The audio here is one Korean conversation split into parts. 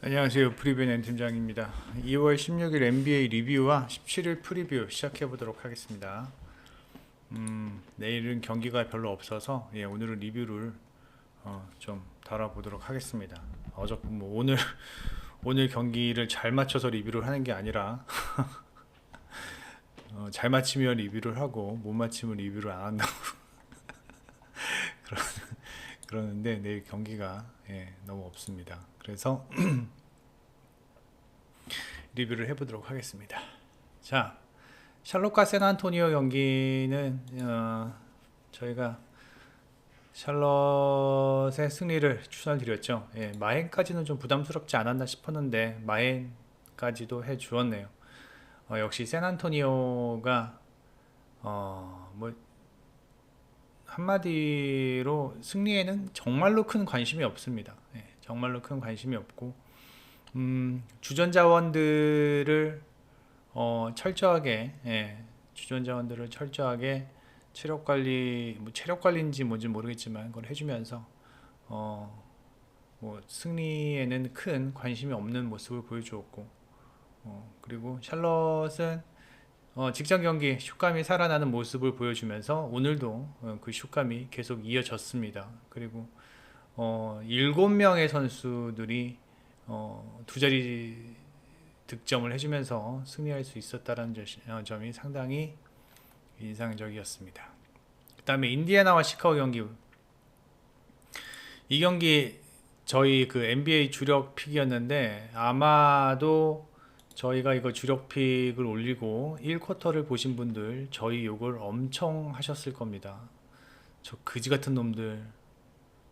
안녕하세요. 프리뷰낸 팀장입니다. 2월 16일 NBA 리뷰와 17일 프리뷰 시작해 보도록 하겠습니다. 내일은 경기가 별로 없어서 오늘은 리뷰를 좀 다뤄보도록 하겠습니다. 오늘 경기를 잘 맞춰서 리뷰를 하는 게 아니라 잘 맞히면 리뷰를 하고 못 맞히면 리뷰를 안 한다고 그러는데 내일 경기가 너무 없습니다. 그래서 리뷰를 해보도록 하겠습니다. 자, 샬롯과 샌안토니오 경기는 저희가 샬롯의 승리를 추천드렸죠. 마헨까지는 좀 부담스럽지 않았나 싶었는데 마헨까지도 해주었네요. 역시 샌안토니오가 뭐 한마디로 승리에는 정말로 큰 관심이 없습니다. 정말로 큰 관심이 없고 주전 자원들을 철저하게 주전 자원들을 철저하게 체력 관리 뭐 체력 관리인지 뭔지 모르겠지만 그걸 해주면서 뭐 승리에는 큰 관심이 없는 모습을 보여주었고 그리고 샬럿은 직전 경기 슛감이 살아나는 모습을 보여주면서 오늘도 그 슛감이 계속 이어졌습니다. 그리고 7명의 선수들이 두 자리 득점을 해주면서 승리할 수 있었다는 점이 상당히 인상적이었습니다. 그 다음에 인디애나와 시카고 경기, 이 경기 저희 그 NBA 주력 픽이었는데 아마도 저희가 이거 주력 픽을 올리고 1쿼터를 보신 분들 저희 욕을 엄청 하셨을 겁니다. 저 그지 같은 놈들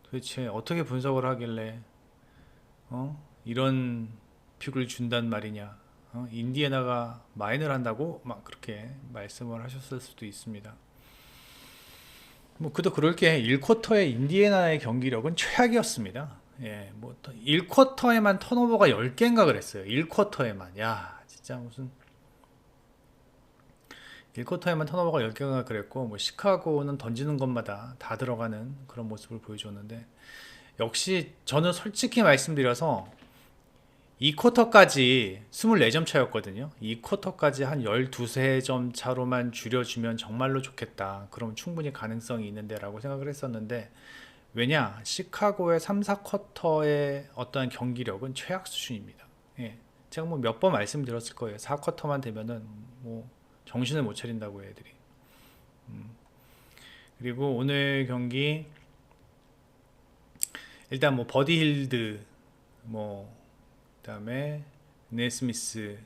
도대체 어떻게 분석을 하길래 이런 픽을 준단 말이냐. 인디애나가 마인을 한다고 막 그렇게 말씀을 하셨을 수도 있습니다. 뭐 그도 그럴 게 1쿼터의 인디애나의 경기력은 최악이었습니다. 뭐 1쿼터에만 턴오버가 10개인가 그랬어요. 1쿼터에만. 야, 진짜 무슨 1쿼터에만 턴오버가 10개가 그랬고 뭐 시카고는 던지는 것마다 다 들어가는 그런 모습을 보여줬는데 역시 저는 솔직히 말씀드려서 2쿼터까지 24점 차였거든요. 2쿼터까지 한 12점 차로만 줄여주면 정말로 좋겠다. 그럼 충분히 가능성이 있는데 라고 생각을 했었는데 왜냐? 시카고의 3, 4쿼터의 어떠한 경기력은 최악 수준입니다. 제가 뭐 몇 번 말씀드렸을 거예요. 4쿼터만 되면은 뭐 정신을 못 차린다고 애들이. 그리고 오늘 경기 일단 뭐 버디 힐드 뭐 그다음에 네스미스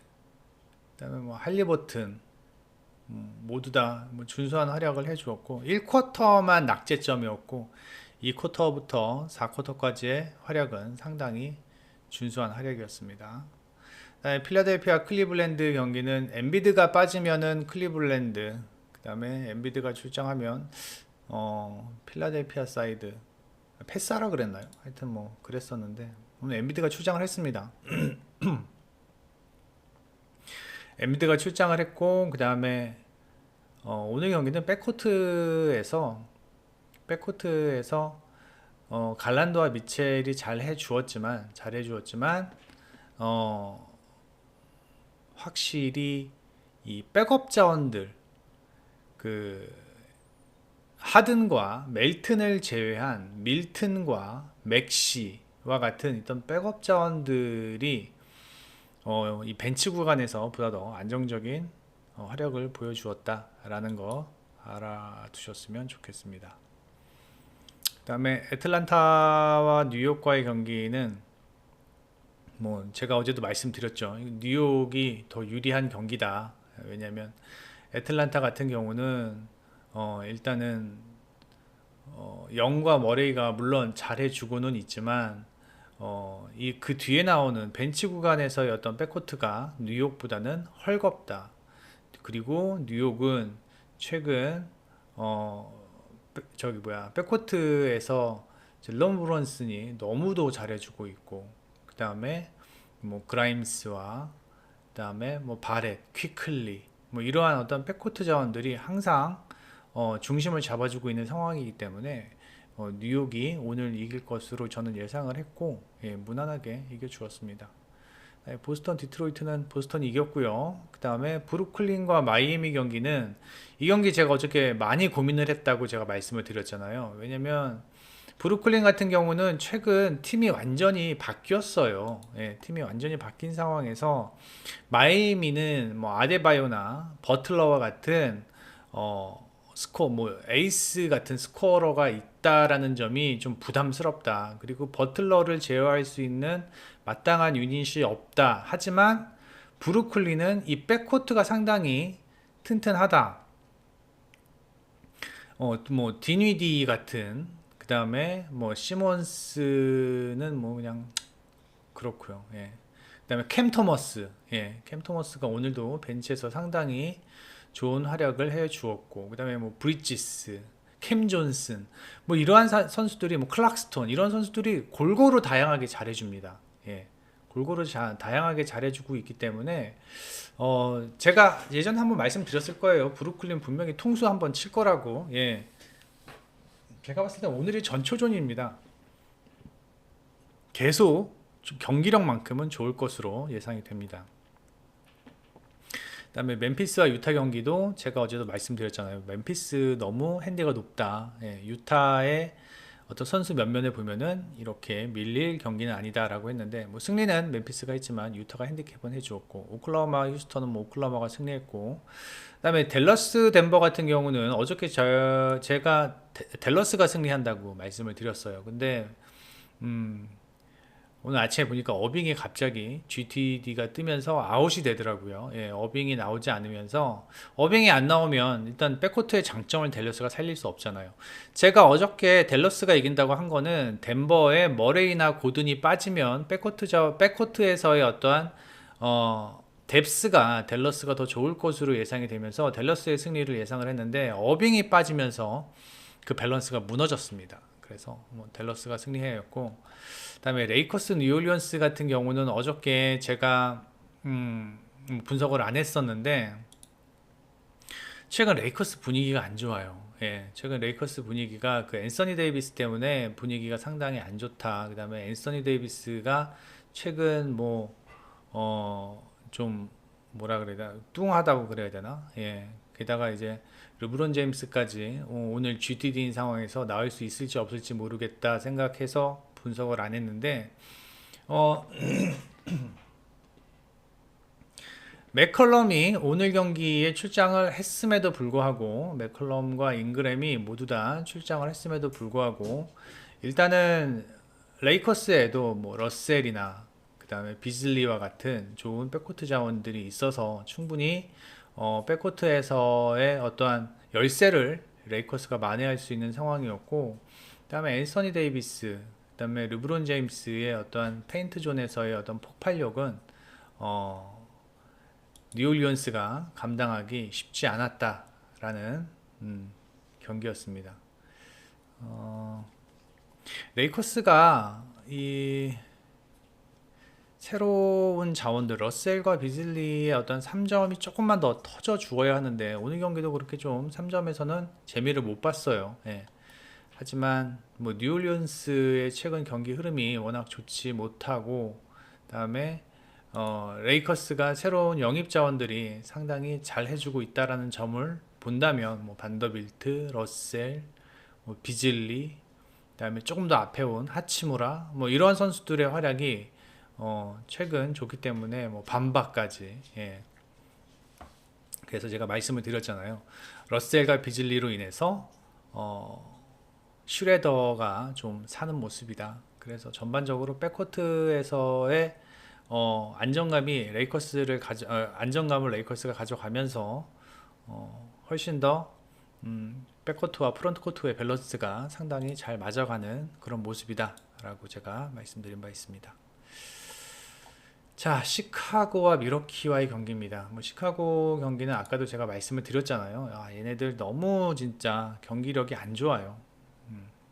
그다음에 뭐 할리버튼 모두 다뭐 준수한 활약을 해주었고 1쿼터만 낙제점이었고 2쿼터부터 4쿼터까지의 활약은 상당히 준수한 활약이었습니다. 필라델피아 클리블랜드 경기는 엔비드가 빠지면은 클리블랜드 그다음에 엔비드가 출장하면 필라델피아 사이드 패스하라 그랬나요? 하여튼 뭐 그랬었는데 오늘 엔비드가 출장을 했습니다. 엔비드가 출장을 했고 그 다음에 오늘 경기는 백코트에서 갈란도와 미첼이 잘 해주었지만 확실히 이 백업 자원들 그 하든과 멜튼을 제외한 밀튼과 맥시와 같은 있던 백업 자원들이 이 벤치 구간에서 보다 더 안정적인 활약을 보여주었다라는 거 알아두셨으면 좋겠습니다. 그 다음에 애틀란타와 뉴욕과의 경기는 뭐 제가 어제도 말씀드렸죠. 뉴욕이 더 유리한 경기다. 왜냐하면 애틀란타 같은 경우는 일단은 영과 머레이가 물론 잘해주고는 있지만 이 그 뒤에 나오는 벤치 구간에서의 어떤 백코트가 뉴욕보다는 헐겁다. 그리고 뉴욕은 최근 백코트에서 젤런 브런슨이 너무도 잘해주고 있고 그 다음에 뭐 그라임스와 그 다음에 뭐 바렛, 퀴클리 뭐 이러한 어떤 백코트 자원들이 항상 중심을 잡아주고 있는 상황이기 때문에 뉴욕이 오늘 이길 것으로 저는 예상을 했고, 예, 무난하게 이겨주었습니다. 네, 보스턴 디트로이트는 보스턴이 이겼고요. 그 다음에 브루클린과 마이애미 경기는 이 경기 제가 어저께 많이 고민을 했다고 제가 말씀을 드렸잖아요. 왜냐면 브루클린 같은 경우는 최근 팀이 완전히 바뀌었어요. 예, 팀이 완전히 바뀐 상황에서 마이애미는 뭐 아데바요나 버틀러와 같은 스코어 뭐 에이스 같은 스코어러가 있다라는 점이 좀 부담스럽다. 그리고 버틀러를 제어할 수 있는 마땅한 유닛이 없다. 하지만 브루클린은 이 백코트가 상당히 튼튼하다. 뭐 디니디 같은 그 다음에 뭐 시몬스는 뭐 그냥 그렇고요. 예. 그다음에 캠 토머스, 예, 캠 토머스가 오늘도 벤치에서 상당히 좋은 활약을 해 주었고, 그다음에 뭐 브리지스, 캠 존슨, 뭐 이러한 선수들이 뭐 클락스톤 이런 선수들이 골고루 다양하게 잘해줍니다. 예, 골고루 다양하게 잘해주고 있기 때문에 제가 예전에 한번 말씀드렸을 거예요. 브루클린 분명히 통수 한번 칠 거라고. 예, 제가 봤을 때 오늘이 전초전입니다. 계속 좀 경기력만큼은 좋을 것으로 예상이 됩니다. 그다음에 멤피스와 유타 경기도 제가 어제도 말씀드렸잖아요. 멤피스 너무 핸디가 높다. 예, 유타의 어떤 선수 면면에 보면은 이렇게 밀릴 경기는 아니다라고 했는데, 뭐 승리는 멤피스가 했지만 유타가 핸디캡은 해주었고, 오클라호마 휴스턴은 뭐 오클라호마가 승리했고, 그다음에 댈러스 덴버 같은 경우는 어저께 제가 댈러스가 승리한다고 말씀을 드렸어요. 근데 오늘 아침에 보니까 어빙이 갑자기 GTD가 뜨면서 아웃이 되더라고요. 예, 어빙이 나오지 않으면서, 어빙이 안 나오면 일단 백코트의 장점을 댈러스가 살릴 수 없잖아요. 제가 어저께 댈러스가 이긴다고 한 거는 덴버의 머레이나 고든이 빠지면 백코트에서의 어떠한 뎁스가 댈러스가 더 좋을 것으로 예상이 되면서 댈러스의 승리를 예상을 했는데, 어빙이 빠지면서 그 밸런스가 무너졌습니다. 그래서 뭐 댈러스가 승리했고, 그다음에 레이커스 뉴올리언스 같은 경우는 어저께 제가 분석을 안 했었는데, 최근 레이커스 분위기가 안 좋아요. 예, 최근 레이커스 분위기가 그 앤서니 데이비스 때문에 분위기가 상당히 안 좋다. 그다음에 앤서니 데이비스가 최근 좀 뭐라 그래야 되나, 뚱하다고 그래야 되나? 예. 게다가 이제 르브론 제임스까지 오늘 GTD인 상황에서 나올 수 있을지 없을지 모르겠다 생각해서 분석을 안 했는데, 맥컬럼이 오늘 경기에 출장을 했음에도 불구하고, 맥컬럼과 잉그램이 모두 다 출장을 했음에도 불구하고, 일단은 레이커스에도 뭐 러셀이나 그 다음에 비즐리와 같은 좋은 백코트 자원들이 있어서 충분히 백코트에서의 어떠한 열세를 레이커스가 만회할 수 있는 상황이었고, 그 다음에 앤서니 데이비스, 그 다음에 르브론 제임스의 어떠한 페인트 존에서의 어떤 폭발력은 뉴올리언스가 감당하기 쉽지 않았다라는 경기였습니다. 레이커스가 이 새로운 자원들 러셀과 비즐리의 어떤 3점이 조금만 더 터져 주어야 하는데, 오늘 경기도 그렇게 좀 3점에서는 재미를 못 봤어요. 예. 하지만 뭐 뉴올리언스의 최근 경기 흐름이 워낙 좋지 못하고, 그다음에 레이커스가 새로운 영입 자원들이 상당히 잘 해주고 있다라는 점을 본다면, 뭐 반더빌트, 러셀, 뭐 비즐리, 그다음에 조금 더 앞에 온 하치무라, 뭐 이런 선수들의 활약이 최근 좋기 때문에, 뭐 밤바까지, 예. 그래서 제가 말씀을 드렸잖아요. 러셀과 비즐리로 인해서 슈레더가 좀 사는 모습이다. 그래서 전반적으로 백코트에서의 안정감을 레이커스가 가져가면서 훨씬 더 백코트와 프론트코트의 밸런스가 상당히 잘 맞아가는 그런 모습이다 라고 제가 말씀드린 바 있습니다. 자, 시카고와 미러키와의 경기입니다. 뭐 시카고 경기는 아까도 제가 말씀을 드렸잖아요. 얘네들 너무 진짜 경기력이 안 좋아요.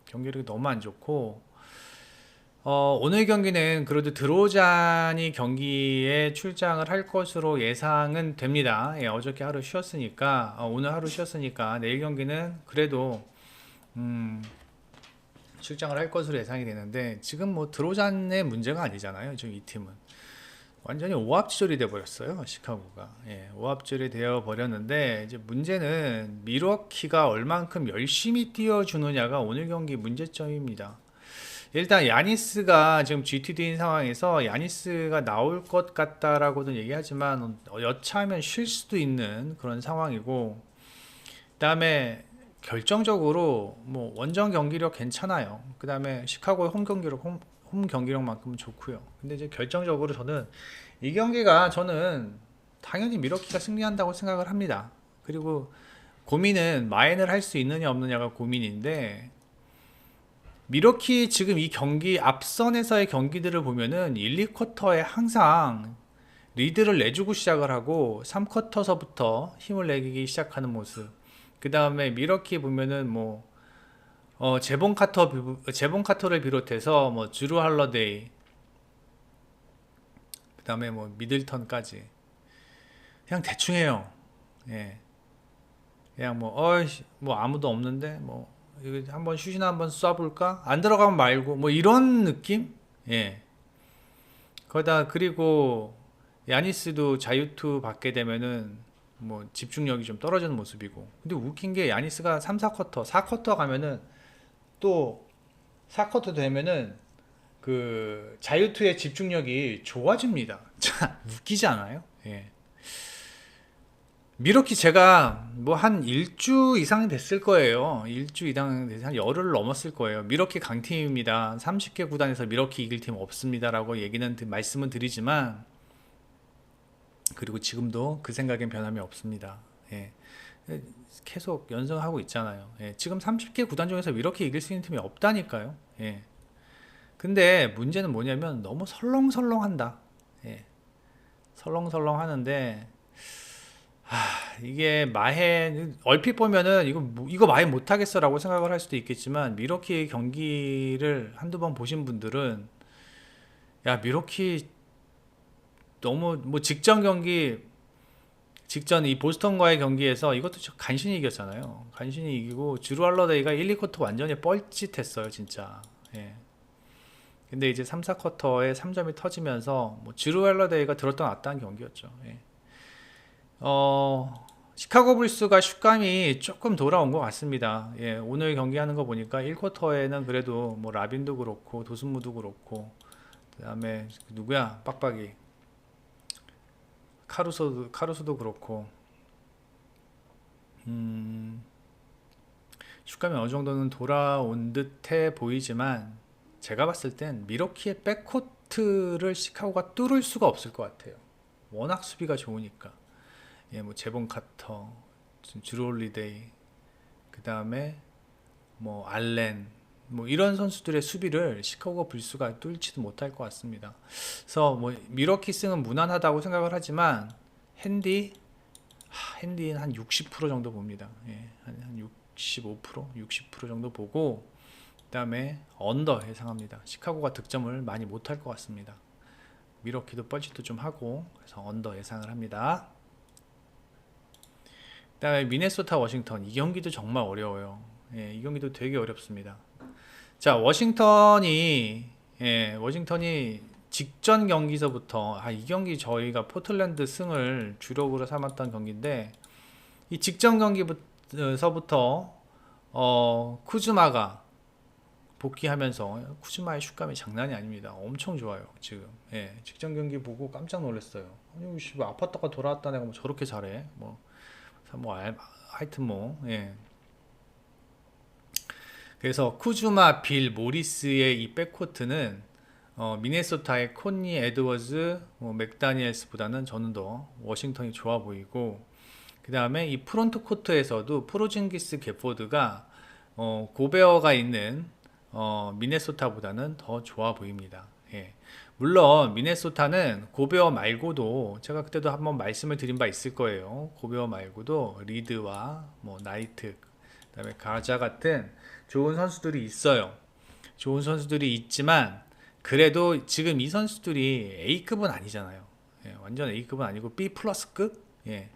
경기력이 너무 안 좋고, 오늘 경기는 그래도 드로잔이 경기에 출장을 할 것으로 예상은 됩니다. 예, 어저께 하루 쉬었으니까, 오늘 하루 쉬었으니까 내일 경기는 그래도 출장을 할 것으로 예상이 되는데 지금 뭐 드로잔의 문제가 아니잖아요. 지금 이 팀은 완전히 오합지졸이 돼 버렸어요. 시카고가. 예, 오합지졸이 되어 버렸는데 이제 문제는 밀워키가 얼만큼 열심히 뛰어주느냐가 오늘 경기 문제점입니다. 일단 야니스가 지금 GTD인 상황에서 야니스가 나올 것 같다라고는 얘기하지만 여차하면 쉴 수도 있는 그런 상황이고, 그다음에 결정적으로 뭐 원정 경기력 괜찮아요. 그다음에 시카고의 홈 경기력만큼은 좋고요. 근데 이제 결정적으로 저는 이 경기가 저는 당연히 미러키가 승리한다고 생각을 합니다. 그리고 고민은 마인을 할 수 있느냐 없느냐가 고민인데, 미러키 지금 이 경기 앞선에서의 경기들을 보면은 1, 2쿼터에 항상 리드를 내주고 시작을 하고 3쿼터서부터 힘을 내기 시작하는 모습. 그 다음에 미러키 보면은 뭐 제본 카터를 비롯해서 뭐 주루 할러데이, 그 다음에 뭐 미들턴까지 그냥 대충 해요. 예, 그냥 뭐 뭐 아무도 없는데 뭐 이거 한번 슛이나 한번 쏴볼까? 안 들어가면 말고 뭐 이런 느낌? 예. 거기다 그리고 야니스도 자유투 받게 되면은 뭐 집중력이 좀 떨어지는 모습이고. 근데 웃긴 게 야니스가 3, 4쿼터, 4쿼터 가면은 또 4쿼터 되면은 그 자유투의 집중력이 좋아집니다. 참 웃기지 않아요? 예. 미러키 제가 뭐 한 일주 이상 됐을 거예요. 일주 이상 돼서 한 열흘 넘었을 거예요. 미러키 강팀입니다. 30개 구단에서 미러키 이길 팀 없습니다라고 말씀은 드리지만, 그리고 지금도 그 생각엔 변함이 없습니다. 예. 계속 연승하고 있잖아요. 예. 지금 30개 구단 중에서 미러키 이길 수 있는 팀이 없다니까요. 예. 근데 문제는 뭐냐면 너무 설렁설렁한다. 예. 설렁설렁 하는데 이게 마헨 얼핏 보면은 이거 마헨 못하겠어라고 생각을 할 수도 있겠지만, 미러키 경기를 한두 번 보신 분들은 야 미러키 너무 뭐 직전 이 보스턴과의 경기에서 이것도 간신히 이겼잖아요. 간신히 이기고 주루 할러데이가 1, 2쿼터 완전히 뻘짓했어요 진짜. 예. 근데 이제 3, 4쿼터에 3점이 터지면서 뭐 주루 할러데이가 들었다 놨다는 경기였죠. 예. 시카고 불스가 슛감이 조금 돌아온 것 같습니다. 예, 오늘 경기하는 거 보니까 1쿼터에는 그래도 뭐 라빈도 그렇고 도슨무도 그렇고, 그 다음에 누구야 빡빡이 카루소도 그렇고, 슛감이 어느 정도는 돌아온 듯해 보이지만, 제가 봤을 땐 미러키의 백코트를 시카고가 뚫을 수가 없을 것 같아요. 워낙 수비가 좋으니까. 예, 뭐 제본 카터, 주루 홀리데이, 그 다음에 뭐 알렌, 뭐 이런 선수들의 수비를 시카고 불스가 뚫지도 못할 것 같습니다. 그래서 뭐 미러키 승은 무난하다고 생각을 하지만 핸디는 한 60% 정도 봅니다. 예, 한 65%, 60% 정도 보고, 그 다음에 언더 예상합니다. 시카고가 득점을 많이 못할 것 같습니다. 미러키도 뻘짓도 좀 하고, 그래서 언더 예상을 합니다. 그다음에 미네소타 워싱턴, 이 경기도 정말 어려워요. 예, 이 경기도 되게 어렵습니다. 자, 워싱턴이 직전 경기서부터 이 경기 저희가 포틀랜드 승을 주력으로 삼았던 경기인데, 이 직전 경기서부터 쿠즈마가 복귀하면서 쿠즈마의 슛감이 장난이 아닙니다. 엄청 좋아요 지금. 예, 직전 경기 보고 깜짝 놀랐어요. 아니 아팠다가 돌아왔다 내가 뭐 저렇게 잘해. 하여튼 예. 그래서 쿠즈마, 빌, 모리스의 이 백코트는 미네소타의 콘니, 에드워즈, 맥다니엘스보다는 저는 더 워싱턴이 좋아 보이고, 그 다음에 이 프론트 코트에서도 프로징기스, 겟포드가 고베어가 있는 미네소타보다는 더 좋아 보입니다. 예. 물론 미네소타는 고베어 말고도 제가 그때도 한번 말씀을 드린 바 있을 거예요. 고베어 말고도 리드와 뭐 나이트, 그다음에 가자 같은 좋은 선수들이 있어요. 좋은 선수들이 있지만 그래도 지금 이 선수들이 A급은 아니잖아요. 예, 완전 A급은 아니고 B 플러스급. 예.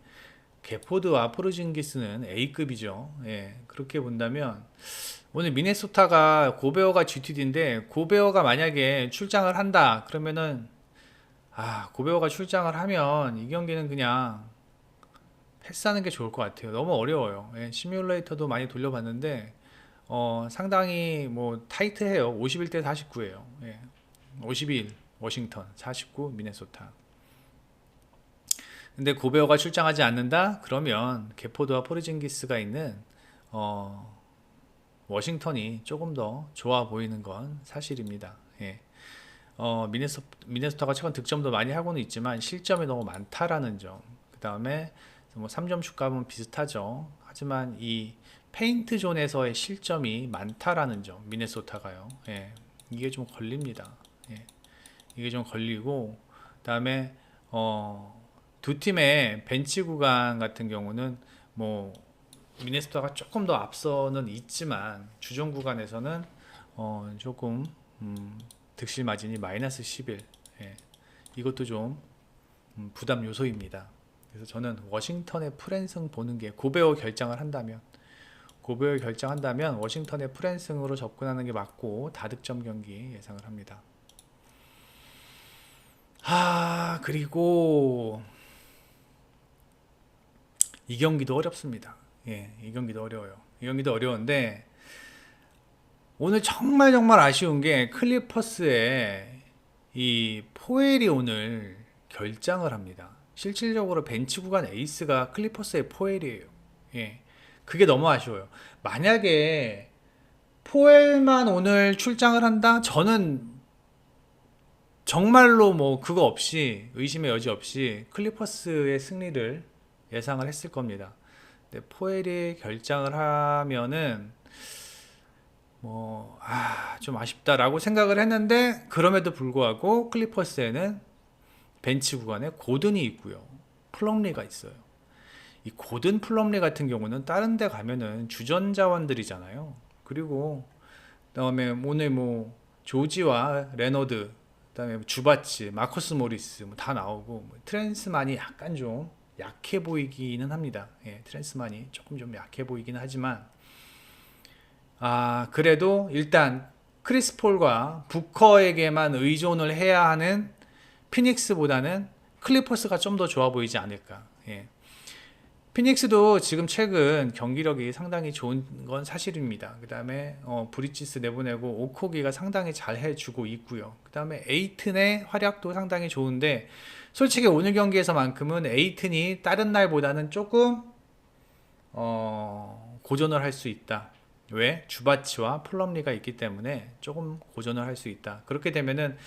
게포드와 포르징기스는 A급이죠. 예, 그렇게 본다면 오늘 미네소타가 고베어가 GTD인데 고베어가 만약에 출장을 한다 그러면은 고베어가 출장을 하면 이 경기는 그냥 패스하는 게 좋을 것 같아요. 너무 어려워요. 예, 시뮬레이터도 많이 돌려봤는데 상당히 뭐 타이트해요. 51대 49예요. 예, 51 워싱턴, 49 미네소타. 근데 고베어가 출장하지 않는다? 그러면 게포드와 포르징기스가 있는 워싱턴이 조금 더 좋아 보이는 건 사실입니다. 예. 미네소타가 최근 득점도 많이 하고는 있지만 실점이 너무 많다라는 점. 그 다음에 뭐 3점 슛값은 비슷하죠. 하지만 이 페인트 존에서의 실점이 많다라는 점. 미네소타가요. 예. 이게 좀 걸립니다. 예. 이게 좀 걸리고 그다음에 두 팀의 벤치 구간 같은 경우는 뭐 미네소타가 조금 더 앞서는 있지만 주전 구간에서는 조금 득실 마진이 마이너스 11. 예. 이것도 좀 부담 요소입니다. 그래서 저는 워싱턴의 프랜승 보는 게 고베어 결정을 한다면 워싱턴의 프랜승으로 접근하는 게 맞고 다득점 경기 예상을 합니다. 그리고 이 경기도 어렵습니다. 예, 이 경기도 어려워요. 이 경기도 어려운데 오늘 정말 정말 아쉬운 게 클리퍼스의 이 포엘이 오늘 결장을 합니다. 실질적으로 벤치 구간 에이스가 클리퍼스의 포엘이에요. 예, 그게 너무 아쉬워요. 만약에 포엘만 오늘 출장을 한다? 저는 정말로 뭐 그거 없이 의심의 여지 없이 클리퍼스의 승리를 예상을 했을 겁니다. 근데 포엘이 결장을 하면은 뭐 좀 아쉽다라고 생각을 했는데 그럼에도 불구하고 클리퍼스에는 벤치 구간에 고든이 있고요. 플럼리가 있어요. 이 고든 플럼리 같은 경우는 다른 데 가면은 주전 자원들이잖아요. 그리고 그다음에 오늘 뭐 조지와 레너드 그다음에 주바치, 마커스 모리스 뭐 다 나오고 뭐 트랜스만이 약간 좀 약해 보이기는 합니다. 예, 트랜스만이 조금 좀 약해 보이기는 하지만 그래도 일단 크리스 폴과 부커에게만 의존을 해야 하는 피닉스보다는 클리퍼스가 좀 더 좋아 보이지 않을까. 예. 피닉스도 지금 최근 경기력이 상당히 좋은 건 사실입니다. 그 다음에 브리지스 내보내고 오코기가 상당히 잘 해주고 있고요. 그 다음에 에이튼의 활약도 상당히 좋은데 솔직히 오늘 경기에서만큼은 에이튼이 다른 날보다는 조금 고전을 할 수 있다. 왜? 주바치와 플럼리가 있기 때문에 조금 고전을 할 수 있다. 그렇게 되면은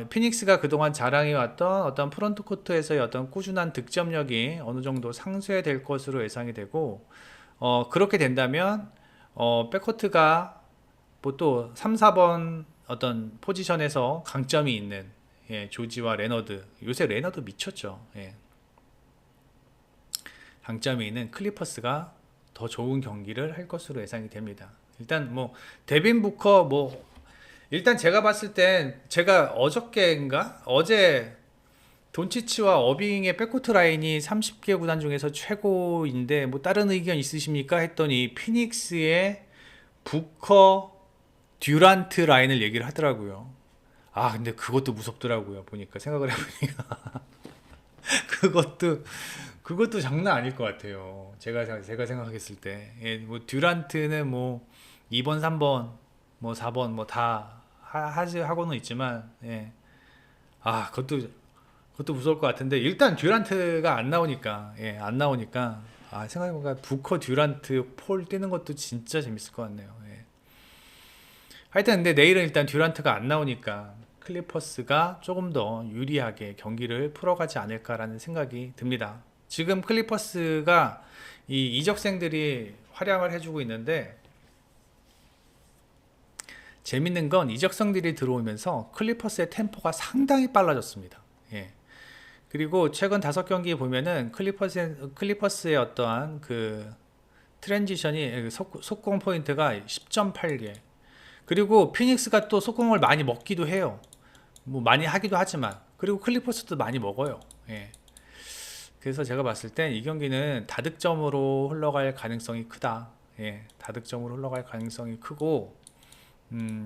피닉스가 그동안 자랑해왔던 어떤 프론트 코트에서의 어떤 꾸준한 득점력이 어느 정도 상쇄될 것으로 예상이 되고, 그렇게 된다면, 백코트가 뭐 또 3, 4번 어떤 포지션에서 강점이 있는, 예, 조지와 레너드. 요새 레너드 미쳤죠. 예. 강점이 있는 클리퍼스가 더 좋은 경기를 할 것으로 예상이 됩니다. 일단 뭐, 데빈 부커 일단 제가 봤을 땐 제가 어제 돈치치와 어빙의 백코트 라인이 30개 구단 중에서 최고인데 뭐 다른 의견 있으십니까? 했더니 피닉스의 부커 듀란트 라인을 얘기를 하더라고요. 근데 그것도 무섭더라고요. 보니까 생각을 해보니까 그것도 장난 아닐 것 같아요. 제가 생각했을 때. 예, 뭐 듀란트는 뭐 2번, 3번, 뭐 4번 뭐 다 하고는 있지만, 예. 그것도 무서울 것 같은데, 일단 듀란트가 안 나오니까, 예, 안 나오니까, 생각해보니까 부커 듀란트 폴 뛰는 것도 진짜 재밌을 것 같네요. 예. 하여튼, 근데 내일은 일단 듀란트가 안 나오니까, 클리퍼스가 조금 더 유리하게 경기를 풀어가지 않을까라는 생각이 듭니다. 지금 클리퍼스가 이 이적생들이 활약을 해주고 있는데, 재밌는 건 이적성들이 들어오면서 클리퍼스의 템포가 상당히 빨라졌습니다. 예. 그리고 최근 5경기 보면은 클리퍼스의 어떠한 그 트랜지션이 속공 포인트가 10.8개. 그리고 피닉스가 또 속공을 많이 먹기도 해요. 뭐 많이 하기도 하지만, 그리고 클리퍼스도 많이 먹어요. 예. 그래서 제가 봤을 땐 이 경기는 다득점으로 흘러갈 가능성이 크다. 예, 다득점으로 흘러갈 가능성이 크고,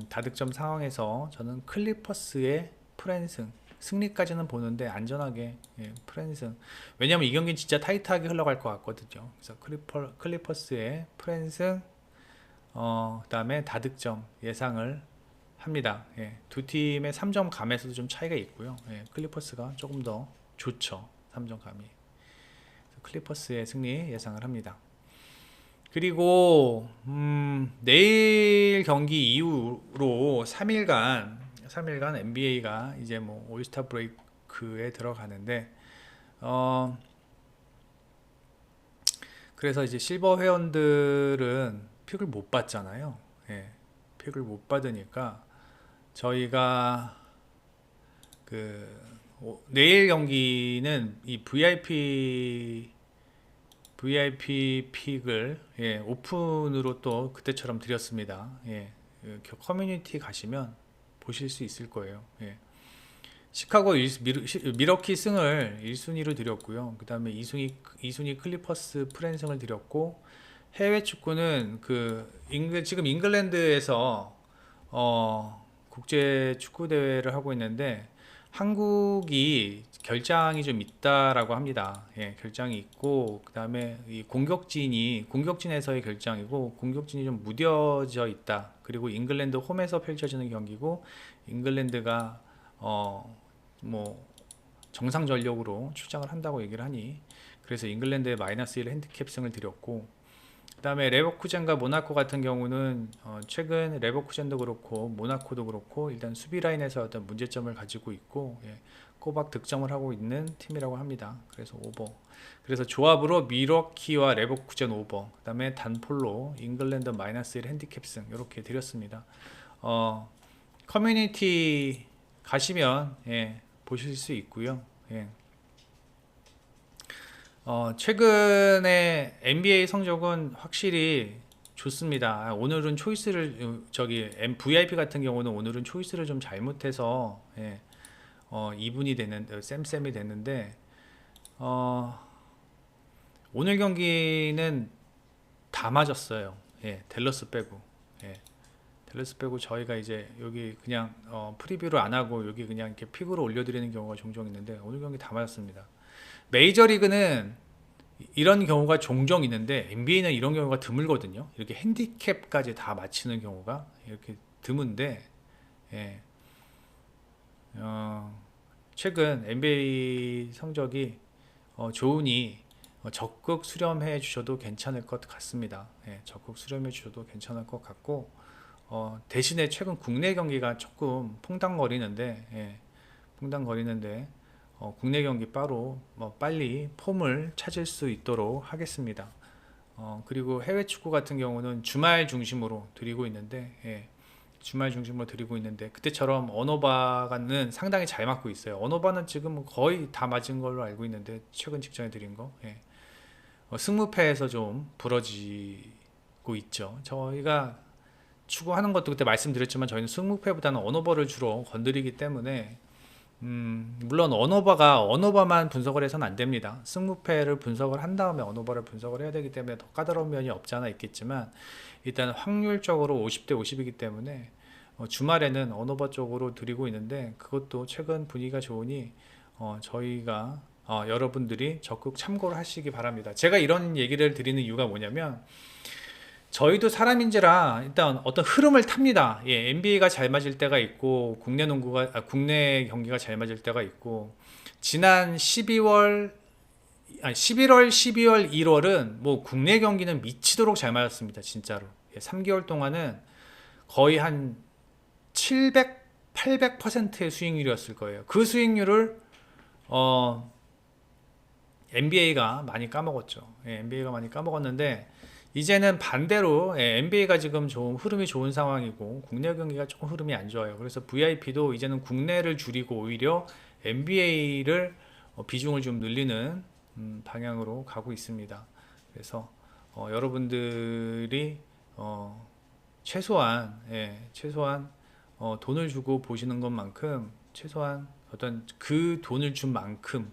다득점 상황에서 저는 클리퍼스의 프랜승, 승리까지는 보는데 안전하게, 예, 프랜승. 왜냐면 이 경기는 진짜 타이트하게 흘러갈 것 같거든요. 그래서 클리퍼스의 프랜승, 그다음에 다득점 예상을 합니다. 예, 두 팀의 3점 감에서도 좀 차이가 있고요. 예, 클리퍼스가 조금 더 좋죠. 3점 감이. 클리퍼스의 승리 예상을 합니다. 그리고 내일 경기 이후로 3일간 NBA가 이제 뭐 올스타 브레이크에 들어가는데, 그래서 이제 실버 회원들은 픽을 못 받잖아요. 예, 픽을 못 받으니까 저희가 내일 경기는 이 VIP 픽을, 예, 오픈으로 또 그때처럼 드렸습니다. 예, 커뮤니티 가시면 보실 수 있을 거예요. 예. 시카고 미러키 승을 1순위로 드렸고요. 그 다음에 2순위 클리퍼스 프랜승을 드렸고, 해외 축구는 지금 잉글랜드에서 국제 축구 대회를 하고 있는데, 한국이 결장이 좀 있다라고 합니다. 예, 결장이 있고, 그 다음에 이 공격진에서의 결장이고, 공격진이 좀 무뎌져 있다. 그리고 잉글랜드 홈에서 펼쳐지는 경기고, 잉글랜드가 뭐 정상 전력으로 출장을 한다고 얘기를 하니, 그래서 잉글랜드에 -1 핸디캡승을 드렸고, 그 다음에 레버쿠젠과 모나코 같은 경우는 최근 레버쿠젠도 그렇고 모나코도 그렇고 일단 수비 라인에서 어떤 문제점을 가지고 있고, 예, 꼬박 득점을 하고 있는 팀이라고 합니다. 그래서 오버. 그래서 조합으로 미러키와 레버쿠젠 오버, 그 다음에 단폴로 잉글랜드 -1 핸디캡승 이렇게 드렸습니다. 커뮤니티 가시면, 예, 보실 수 있고요. 예. 최근에 NBA 성적은 확실히 좋습니다. 오늘은 VIP 같은 경우는 오늘은 초이스를 좀 잘못해서, 예, 2분이 쌤이 됐는데, 오늘 경기는 다 맞았어요. 예, 댈러스 빼고. 예, 댈러스 빼고 저희가 이제 여기 그냥 프리뷰를 안 하고 여기 그냥 이렇게 픽으로 올려드리는 경우가 종종 있는데, 오늘 경기 다 맞았습니다. 메이저리그는 이런 경우가 종종 있는데 NBA는 이런 경우가 드물거든요. 이렇게 핸디캡까지 다 맞히는 경우가 이렇게 드문데, 예, 최근 NBA 성적이 좋으니 적극 수렴해 주셔도 괜찮을 것 같습니다. 예, 적극 수렴해 주셔도 괜찮을 것 같고, 대신에 최근 국내 경기가 조금 퐁당거리는데, 예, 퐁당거리는데 국내 경기 빨리 폼을 찾을 수 있도록 하겠습니다. 그리고 해외 축구 같은 경우는 주말 중심으로 드리고 있는데, 예, 주말 중심으로 드리고 있는데 그때처럼 언어바는 상당히 잘 맞고 있어요. 언어바는 지금 거의 다 맞은 걸로 알고 있는데, 최근 직전에 드린 거, 예, 승무패에서 좀 부러지고 있죠. 저희가 추구하는 것도 그때 말씀드렸지만 저희는 승무패보다는 언어바를 주로 건드리기 때문에, 물론 언어바만 분석을 해서는 안 됩니다. 승무패를 분석을 한 다음에 언어바를 분석을 해야 되기 때문에 더 까다로운 면이 없지 않아 있겠지만, 일단 확률적으로 50대 50이기 때문에 주말에는 언어바 쪽으로 드리고 있는데, 그것도 최근 분위기가 좋으니 저희가 여러분들이 적극 참고를 하시기 바랍니다. 제가 이런 얘기를 드리는 이유가 뭐냐면, 저희도 사람인지라 일단 어떤 흐름을 tab니다. 예, NBA가 잘 맞을 때가 있고 국내 경기가 잘 맞을 때가 있고, 지난 11월, 12월, 1월은 뭐 국내 경기는 미치도록 잘 맞았습니다. 진짜로. 예, 3개월 동안은 거의 한 700, 800%의 수익률이었을 거예요. 그 수익률을 NBA가 많이 까먹었죠. 예, NBA가 많이 까먹었는데, 이제는 반대로, 예, NBA가 지금 흐름이 좋은 상황이고 국내 경기가 조금 흐름이 안 좋아요. 그래서 VIP도 이제는 국내를 줄이고 오히려 NBA를 비중을 좀 늘리는 방향으로 가고 있습니다. 그래서 여러분들이 최소한 돈을 주고 보시는 것만큼, 최소한 어떤 그 돈을 준 만큼은,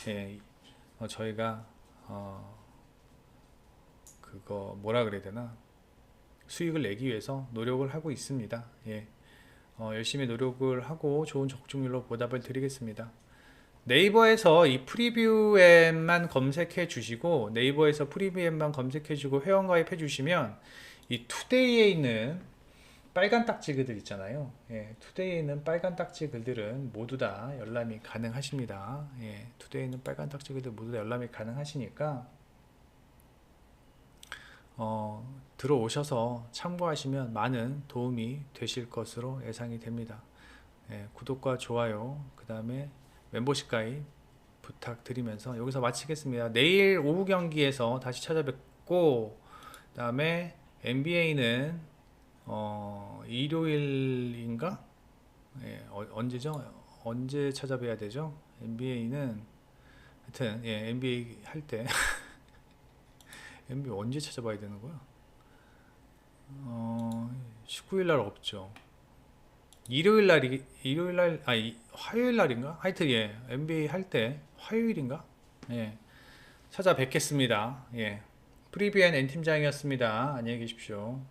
예, 저희가 그거 뭐라 그래야 되나, 수익을 내기 위해서 노력을 하고 있습니다. 예. 열심히 노력을 하고 좋은 적중률로 보답을 드리겠습니다. 네이버에서 이 프리뷰 앱만 검색해 주시고, 네이버에서 프리뷰 앱만 검색해 주고 회원가입해 주시면 이 투데이에 있는 빨간 딱지 글들 있잖아요. 예, 투데이에 있는 빨간 딱지 글들은 모두 다 열람이 가능하십니다. 예, 투데이에 있는 빨간 딱지 글들 모두 다 열람이 가능하시니까 들어오셔서 참고하시면 많은 도움이 되실 것으로 예상이 됩니다. 예, 구독과 좋아요, 그 다음에 멤버십 가입 부탁드리면서 여기서 마치겠습니다. 내일 오후 경기에서 다시 찾아뵙고, 그 다음에 NBA는 일요일인가? 예, 언제죠? 언제 찾아뵈야 되죠? NBA는 하여튼 예, NBA 할 때 NBA 언제 찾아봐야 되는 거야? 19일 날 없죠. 일요일 날, 화요일 날인가? 하여튼 예, NBA 할 때 화요일인가? 예, 찾아뵙겠습니다. 예. 프리뷰엔 N팀장이었습니다. 안녕히 계십시오.